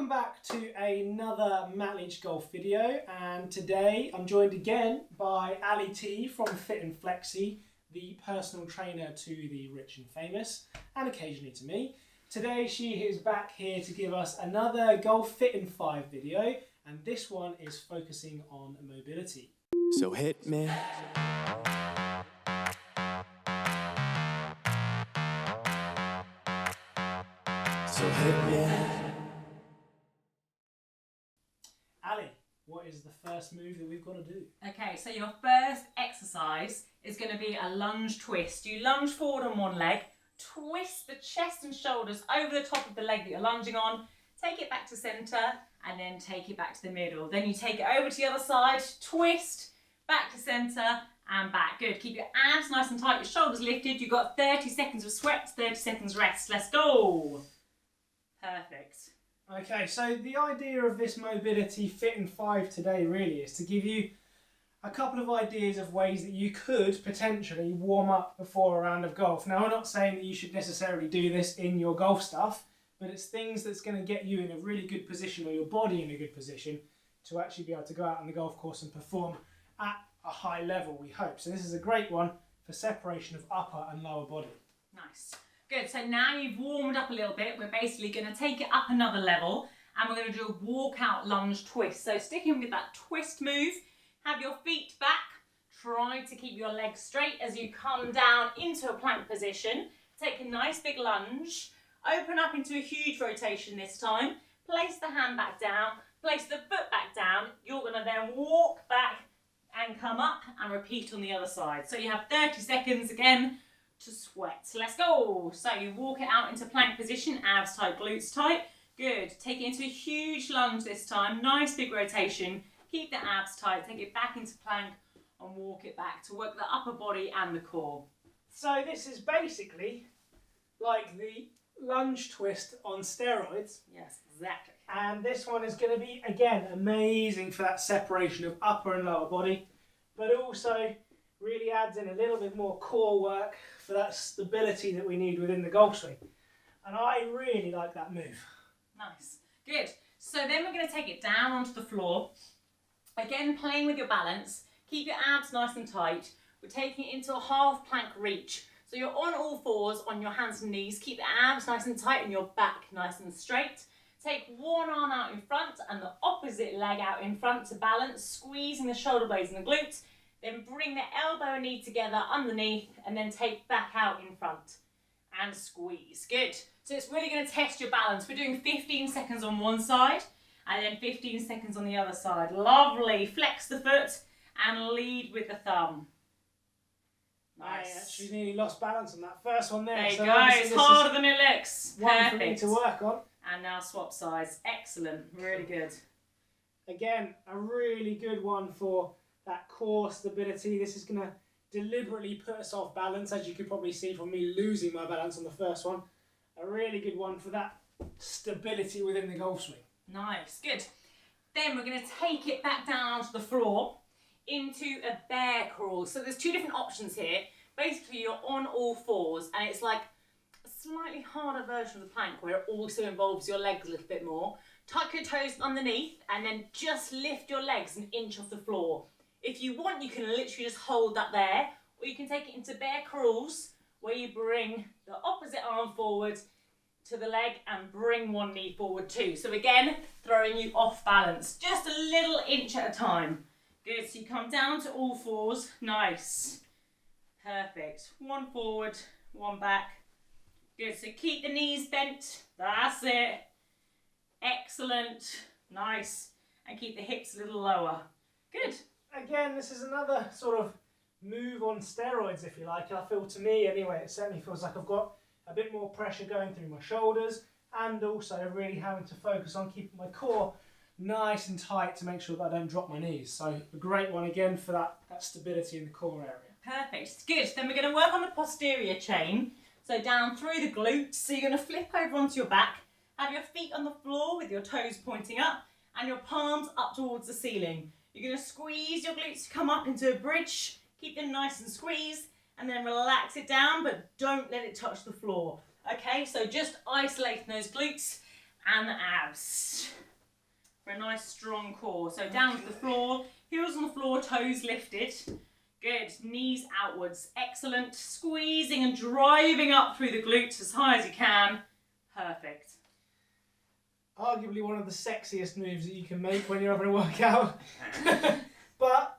welcome back to another Matt Leach golf video, and today I'm joined again by Ali T from Fit&Flexi, the personal trainer to the rich and famous, and occasionally to me. Today she is back here to give us another Golf Fit in 5 video, and this one is focusing on mobility. So hit me. So hit me. Ali, what is the first move that we've got to do? Okay, so your first exercise is going to be a lunge twist. You lunge forward on one leg, twist the chest and shoulders over the top of the leg that you're lunging on, take it back to centre, and then take it back to the middle. Then you take it over to the other side, twist, back to centre, and back. Good. Keep your abs nice and tight, your shoulders lifted. You've got 30 seconds of sweat, 30 seconds rest. Let's go. Perfect. Okay, so the idea of this mobility Fit in 5 today really is to give you a couple of ideas of ways that you could potentially warm up before a round of golf. Now, I'm not saying that you should necessarily do this in your golf stuff, but it's things that's going to get you in a really good position, or your body in a good position, to actually be able to go out on the golf course and perform at a high level, we hope. So this is a great one for separation of upper and lower body. Nice. Good, so now you've warmed up a little bit, we're basically going to take it up another level and we're going to do a walkout lunge twist. So sticking with that twist move, have your feet back, try to keep your legs straight as you come down into a plank position. Take a nice big lunge, open up into a huge rotation this time, place the hand back down, place the foot back down. You're going to then walk back and come up and repeat on the other side. So you have 30 seconds again to sweat. So let's go. So you walk it out into plank position, abs tight, glutes tight. Good. Take it into a huge lunge this time. Nice big rotation. Keep the abs tight. Take it back into plank and walk it back to work the upper body and the core. So this is basically like the lunge twist on steroids. Yes, exactly. And this one is going to be, again, amazing for that separation of upper and lower body, but also really adds in a little bit more core work for that stability that we need within the golf swing. And I really like that move. Nice. Good. So then we're going to take it down onto the floor. Again, playing with your balance. Keep your abs nice and tight. We're taking it into a half plank reach. So you're on all fours, on your hands and knees. Keep the abs nice and tight and your back nice and straight. Take one arm out in front and the opposite leg out in front to balance, squeezing the shoulder blades and the glutes. Then bring the elbow and knee together underneath and then take back out in front and squeeze. Good. So it's really going to test your balance. We're doing 15 seconds on one side and then 15 seconds on the other side. Lovely. Flex the foot and lead with the thumb. Nice. I actually nearly lost balance on that first one there. There you so go. It's harder than it looks. One for me Perfect. to work on. And now swap sides. Excellent. Really good. Again, a really good one for that core stability. This is going to deliberately put us off balance, as you could probably see from me losing my balance on the first one. A really good one for that stability within the golf swing. Nice. Good. Then we're going to take it back down onto the floor into a bear crawl. So there's two different options here. Basically, you're on all fours and it's like a slightly harder version of the plank where it also involves your legs a little bit more. Tuck your toes underneath and then just lift your legs an inch off the floor. If you want, you can literally just hold that there, or you can take it into bear crawls where you bring the opposite arm forward to the leg and bring one knee forward too. So again, throwing you off balance, just a little inch at a time. Good, so you come down to all fours, nice. Perfect, one forward, one back. Good, so keep the knees bent, that's it. Excellent, nice. And keep the hips a little lower. Good. Again, this is another sort of move on steroids, if you like. I feel, to me anyway, it certainly feels like I've got a bit more pressure going through my shoulders and also really having to focus on keeping my core nice and tight to make sure that I don't drop my knees. So a great one again for that stability in the core area. Perfect, good. Then we're going to work on the posterior chain. So down through the glutes. So you're going to flip over onto your back, have your feet on the floor with your toes pointing up and your palms up towards the ceiling. You're going to squeeze your glutes to come up into a bridge, keep them nice and squeezed, and then relax it down, but don't let it touch the floor. Okay, so just isolating those glutes and the abs for a nice strong core. So down to the floor, heels on the floor, toes lifted. Good, knees outwards, excellent. Squeezing and driving up through the glutes as high as you can. Perfect. Arguably one of the sexiest moves that you can make when you're having a workout. But,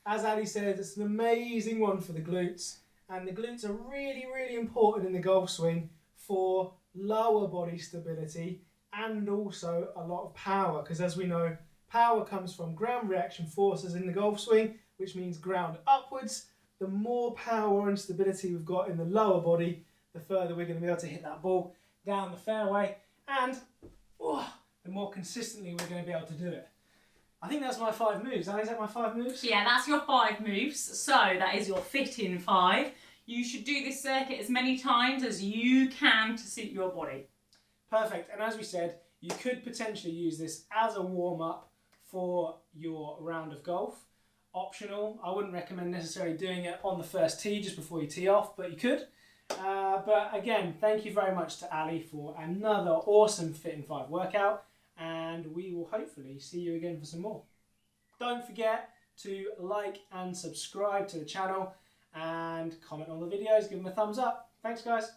as Ali said, it's an amazing one for the glutes. And the glutes are really, really important in the golf swing for lower body stability and also a lot of power. Because as we know, power comes from ground reaction forces in the golf swing, which means ground upwards. The more power and stability we've got in the lower body, the further we're going to be able to hit that ball down the fairway, and the more consistently we're going to be able to do it. I think that's my 5 moves. Is that my 5 moves? Yeah, that's your 5 moves. So that is your fit in 5. You should do this circuit as many times as you can to suit your body. Perfect. And as we said, you could potentially use this as a warm-up for your round of golf. Optional. I wouldn't recommend necessarily doing it on the first tee just before you tee off, but you could. But again, thank you very much to Ali for another awesome Fit in 5 workout, and we will hopefully see you again for some more. Don't forget to like and subscribe to the channel and comment on the videos, give them a thumbs up. Thanks guys.